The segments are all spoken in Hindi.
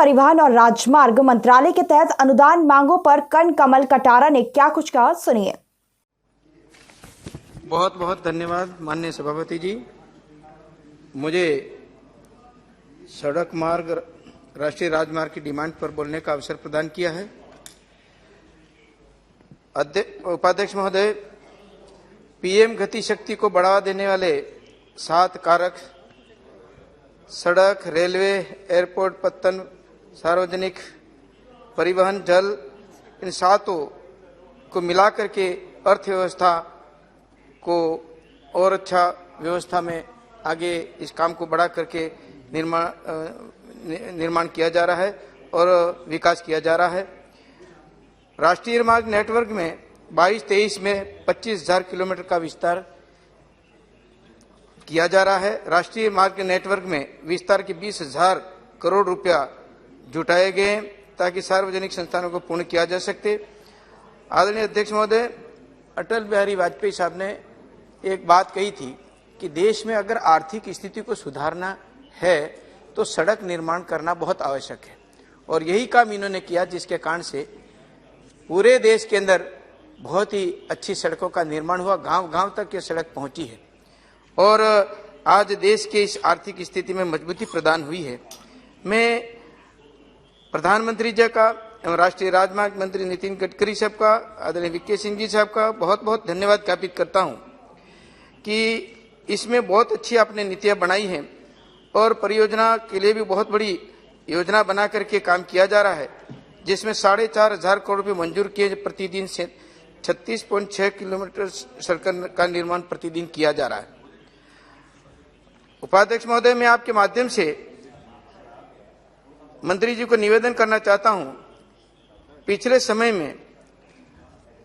परिवहन और राजमार्ग मंत्रालय के तहत अनुदान मांगों पर कनकमल कटारा ने क्या कुछ कहा, सुनिए। बहुत बहुत धन्यवाद माननीय सभापति जी, मुझे सड़क मार्ग राष्ट्रीय राजमार्ग की डिमांड पर बोलने का अवसर प्रदान किया है। उपाध्यक्ष महोदय, पीएम गति शक्ति को बढ़ावा देने वाले 7 कारक सड़क, रेलवे, एयरपोर्ट, पत्तन, सार्वजनिक परिवहन, जल, इन 7 को मिलाकर के अर्थव्यवस्था को और अच्छा व्यवस्था में आगे इस काम को बढ़ा करके निर्माण किया जा रहा है और विकास किया जा रहा है। राष्ट्रीय मार्ग नेटवर्क में 22-23 में 25,000 किलोमीटर का विस्तार किया जा रहा है। राष्ट्रीय मार्ग नेटवर्क में विस्तार के 20,000 करोड़ रुपया जुटाए गए हैं ताकि सार्वजनिक संस्थानों को पूर्ण किया जा सके। आदरणीय अध्यक्ष महोदय, अटल बिहारी वाजपेयी साहब ने एक बात कही थी कि देश में अगर आर्थिक स्थिति को सुधारना है तो सड़क निर्माण करना बहुत आवश्यक है, और यही काम इन्होंने किया, जिसके कारण से पूरे देश के अंदर बहुत ही अच्छी सड़कों का निर्माण हुआ, गांव-गांव तक ये सड़क पहुंची है और आज देश के इस आर्थिक स्थिति में मजबूती प्रदान हुई है। मैं प्रधानमंत्री जी का एवं राष्ट्रीय राजमार्ग मंत्री नितिन गडकरी साहब का, आदरणीय वीके सिंह जी साहब का बहुत बहुत धन्यवाद ज्ञापित करता हूं कि इसमें बहुत अच्छी आपने नीतियां बनाई हैं और परियोजना के लिए भी बहुत बड़ी योजना बना करके काम किया जा रहा है, जिसमें 4,500 करोड़ रुपए मंजूर किए। प्रतिदिन से 36.6 किलोमीटर सड़क का निर्माण प्रतिदिन किया जा रहा है। उपाध्यक्ष महोदय, मैं आपके माध्यम से मंत्री जी को निवेदन करना चाहता हूं, पिछले समय में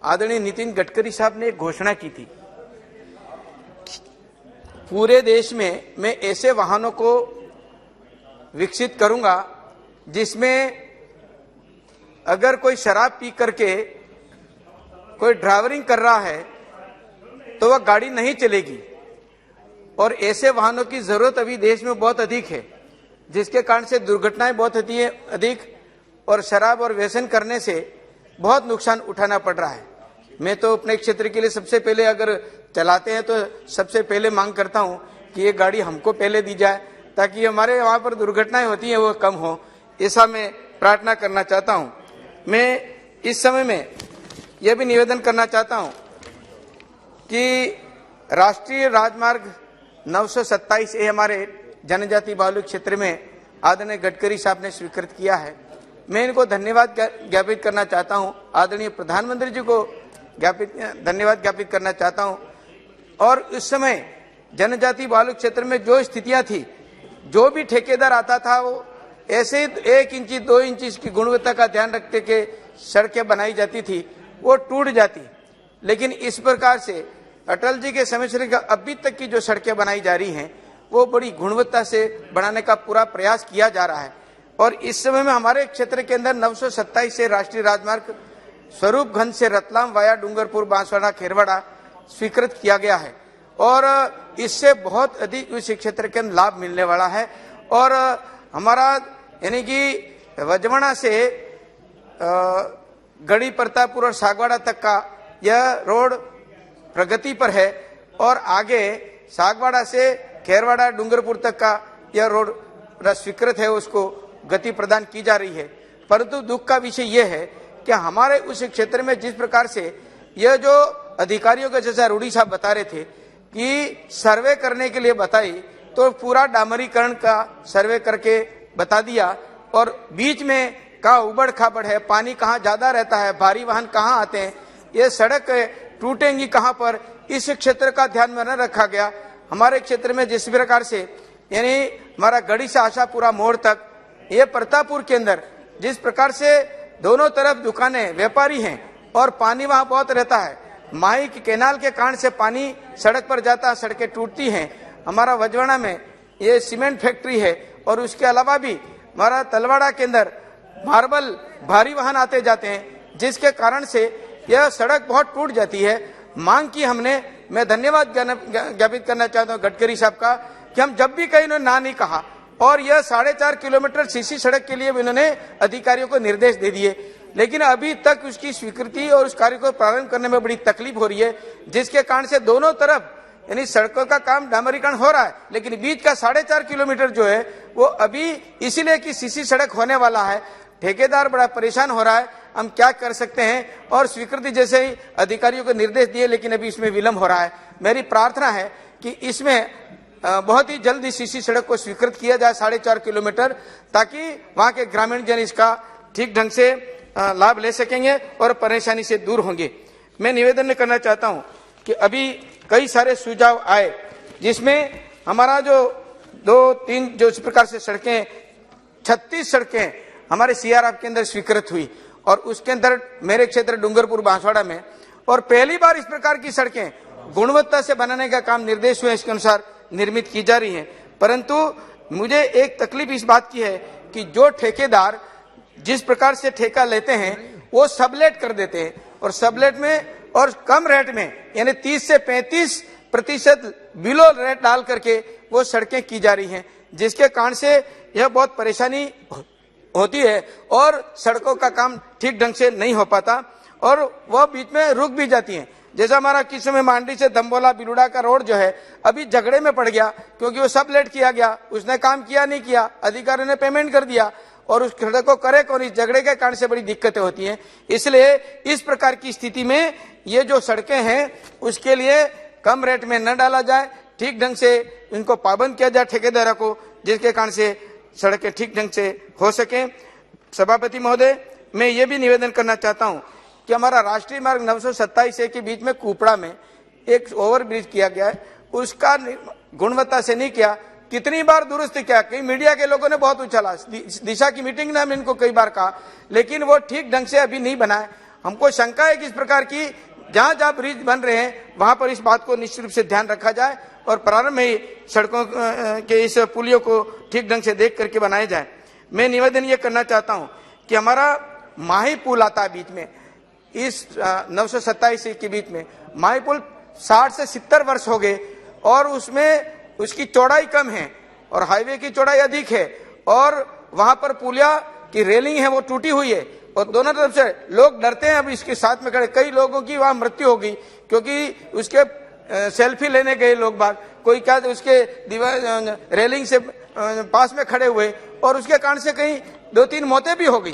आदरणीय नितिन गडकरी साहब ने एक घोषणा की थी, पूरे देश में मैं ऐसे वाहनों को विकसित करूंगा जिसमें अगर कोई शराब पी करके कोई ड्राइवरिंग कर रहा है तो वह गाड़ी नहीं चलेगी, और ऐसे वाहनों की जरूरत अभी देश में बहुत अधिक है, जिसके कारण से दुर्घटनाएं बहुत अधिक और शराब और व्यसन करने से बहुत नुकसान उठाना पड़ रहा है। मैं तो अपने क्षेत्र के लिए सबसे पहले अगर चलाते हैं तो सबसे पहले मांग करता हूं कि ये गाड़ी हमको पहले दी जाए ताकि हमारे वहां पर दुर्घटनाएं होती हैं वो कम हो, ऐसा मैं प्रार्थना करना चाहता हूं। मैं इस समय में यह भी निवेदन करना चाहता हूं कि राष्ट्रीय राजमार्ग 927 हमारे जनजाति बहुल क्षेत्र में आदरणीय गडकरी साहब ने स्वीकृत किया है। मैं इनको धन्यवाद ज्ञापित करना चाहता हूं, आदरणीय प्रधानमंत्री जी को धन्यवाद ज्ञापित करना चाहता हूं। और उस समय जनजाति बहुल क्षेत्र में जो स्थितियां थी, जो भी ठेकेदार आता था वो ऐसे 1 इंच 2 इंच की गुणवत्ता का ध्यान रखते के सड़कें बनाई जाती थी, वो टूट जाती। लेकिन इस प्रकार से अटल जी के समय से अभी तक की जो सड़कें बनाई जा रही हैं वो बड़ी गुणवत्ता से बनाने का पूरा प्रयास किया जा रहा है। और इस समय में हमारे क्षेत्र के अंदर 927 से राष्ट्रीय राजमार्ग स्वरूपगंज से रतलाम वाया डूंगरपुर, बांसवाड़ा, खेरवाड़ा स्वीकृत किया गया है और इससे बहुत अधिक उस क्षेत्र के अंदर लाभ मिलने वाला है। और हमारा यानी कि वजवाड़ा से गढ़ी प्रतापपुर और सागवाड़ा तक का यह रोड प्रगति पर है और आगे सागवाड़ा से खेरवाड़ा डूंगरपुर तक का यह रोड स्वीकृत है, उसको गति प्रदान की जा रही है। परंतु दुख का विषय यह है कि हमारे उस क्षेत्र में जिस प्रकार से यह जो अधिकारियों का, जैसा रूडी साहब बता रहे थे कि सर्वे करने के लिए बताई तो पूरा डामरीकरण का सर्वे करके बता दिया और बीच में कहाँ उबड़ खाबड़ है, पानी कहाँ ज्यादा रहता है, भारी वाहन कहाँ आते हैं, ये सड़क टूटेंगी कहाँ पर, इस क्षेत्र का ध्यान में न रखा गया। हमारे क्षेत्र में जिस प्रकार से यानी हमारा गढ़ी से आशापुरा मोड़ तक, ये प्रतापपुर के अंदर जिस प्रकार से दोनों तरफ दुकानें, व्यापारी हैं और पानी वहां बहुत रहता है, माही की कैनाल के कारण से पानी सड़क पर जाता है, सड़कें टूटती हैं। हमारा वजवाड़ा में ये सीमेंट फैक्ट्री है और उसके अलावा भी हमारा तलवाड़ा के अंदर मार्बल भारी वाहन आते जाते हैं, जिसके कारण से यह सड़क बहुत टूट जाती है। मांग की हमने, मैं धन्यवाद ज्ञापित करना चाहता हूँ गडकरी साहब का कि हम जब भी कहीं ना नहीं कहा और यह 4.5 किलोमीटर सीसी सड़क के लिए भी उन्होंने अधिकारियों को निर्देश दे दिए, लेकिन अभी तक उसकी स्वीकृति और उस कार्य को प्रारंभ करने में बड़ी तकलीफ हो रही है, जिसके कारण से दोनों तरफ यानी सड़कों का काम डामरीकरण हो रहा है, लेकिन बीच का 4.5 किलोमीटर जो है वो अभी इसीलिए कि सीसी सड़क होने वाला है, ठेकेदार बड़ा परेशान हो रहा है। हम क्या कर सकते हैं, और स्वीकृति जैसे ही अधिकारियों को निर्देश दिए, लेकिन अभी इसमें विलंब हो रहा है। मेरी प्रार्थना है कि इसमें बहुत ही जल्दी सीसी सड़क को स्वीकृत किया जाए 4.5 किलोमीटर, ताकि वहां के ग्रामीण जन इसका ठीक ढंग से लाभ ले सकेंगे और परेशानी से दूर होंगे। मैं निवेदन करना चाहता हूं कि अभी कई सारे सुझाव आए, जिसमें हमारा जो 2-3 जो इस प्रकार से सड़कें 36 सड़कें हमारे सीआरएफ के अंदर स्वीकृत हुई, और उसके अंदर मेरे क्षेत्र डूंगरपुर बांसवाड़ा में, और पहली बार इस प्रकार की सड़कें गुणवत्ता से बनाने का काम निर्देश हुए इसके अनुसार निर्मित की जा रही हैं। परंतु मुझे एक तकलीफ इस बात की है कि जो ठेकेदार जिस प्रकार से ठेका लेते हैं वो सबलेट कर देते हैं, और सबलेट में और कम रेट में यानी 30 से 35% बिलो रेट डाल करके वो सड़कें की जा रही हैं, जिसके कारण से यह बहुत परेशानी होती है और सड़कों का काम ठीक ढंग से नहीं हो पाता, और वह बीच में रुक भी जाती हैं। जैसा हमारा किस समय मांडी से दम्बोला बिलुड़ा का रोड जो है अभी झगड़े में पड़ गया, क्योंकि वो सब लेट किया गया, उसने काम किया नहीं किया, अधिकारियों ने पेमेंट कर दिया, और उस सड़क को करे कौन, इस झगड़े के कारण से बड़ी दिक्कतें होती हैं। इसलिए इस प्रकार की स्थिति में ये जो सड़कें हैं उसके लिए कम रेट में न डाला जाए, ठीक ढंग से इनको पाबंद किया जाए ठेकेदारों को, जिसके कारण से सड़कें ठीक ढंग से हो सके। सभापति महोदय, मैं ये भी निवेदन करना चाहता हूं कि हमारा राष्ट्रीय मार्ग 927 के बीच में कुपड़ा में एक ओवरब्रिज किया गया है, उसका गुणवत्ता से नहीं किया, कितनी बार दुरुस्त किया, कई मीडिया के लोगों ने बहुत उछाला, दिशा की मीटिंग में हमने इनको कई बार कहा, लेकिन वो ठीक ढंग से अभी नहीं बना है। हमको शंका है कि इस प्रकार की जहां जहां ब्रिज बन रहे हैं वहां पर इस बात को निश्चित रूप से ध्यान रखा जाए, और प्रारंभ में ही सड़कों के इस पुलियों को ठीक ढंग से देख करके बनाया जाए। मैं निवेदन ये करना चाहता हूं कि हमारा माही पुल आता है बीच में, इस 927 के बीच में माही पुल 60 से 70 वर्ष हो गए, और उसमें उसकी चौड़ाई कम है और हाईवे की चौड़ाई अधिक है, और वहां पर पुलिया की रेलिंग है वो टूटी हुई है, और दोनों तरफ से लोग डरते हैं। अब इसके साथ में खड़े कई लोगों की वहां मृत्यु हो गई, क्योंकि उसके सेल्फी लेने गए लोग बाग, कोई क्या उसके दीवार रेलिंग से पास में खड़े हुए, और उसके कारण से कहीं 2-3 मौतें भी हो गई,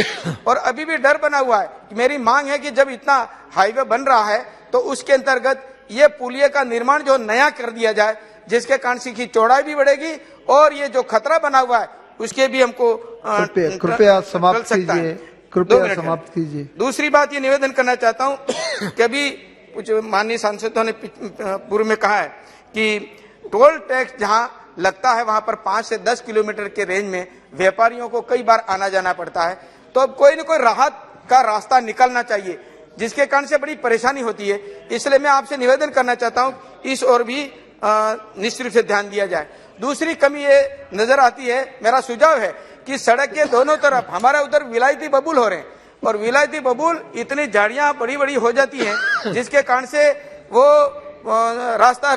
और अभी भी डर बना हुआ है। मेरी मांग है कि जब इतना हाईवे बन रहा है तो उसके अंतर्गत ये पुलिया का निर्माण जो नया कर दिया जाए, जिसके कारण से की चौड़ाई भी बढ़ेगी, और ये जो खतरा बना हुआ है उसके भी हमको कृपया समाप्त कीजिए, कृपया समाप्त कीजिए। दूसरी बात ये निवेदन करना चाहता हूं कि अभी कुछ माननीय सांसदों ने पूर्व में कहा है कि टोल टैक्स जहां लगता है वहां पर 5 से 10 किलोमीटर के रेंज में व्यापारियों को कई बार आना जाना पड़ता है, तो अब कोई न कोई राहत का रास्ता निकलना चाहिए, जिसके कारण से बड़ी परेशानी होती है। इसलिए मैं आपसे निवेदन करना चाहता हूं इस ओर भी निश्चित रूप से ध्यान दिया जाए। दूसरी कमी ये नजर आती है, मेरा सुझाव है कि सड़क के दोनों तरफ हमारे उधर विलायती बबूल हो रहे हैं, और विलायती बबूल इतनी झाड़ियां बड़ी बड़ी हो जाती हैं, जिसके कारण से वो रास्ता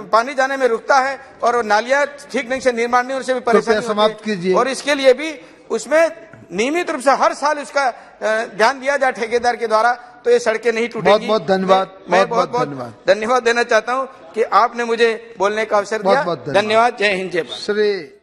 पानी जाने में रुकता है, और नालियां ठीक ढंग से निर्माण नहीं होने से भी परेशानी होती है, और इसके लिए भी उसमें नियमित रूप से हर साल उसका ध्यान दिया जाए ठेकेदार के द्वारा, तो ये सड़कें नहीं टूटेंगी। बहुत बहुत धन्यवाद। मैं बहुत धन्यवाद देना चाहता हूं कि आपने मुझे बोलने का अवसर दिया। धन्यवाद। जय हिंद, जय भारत। श्री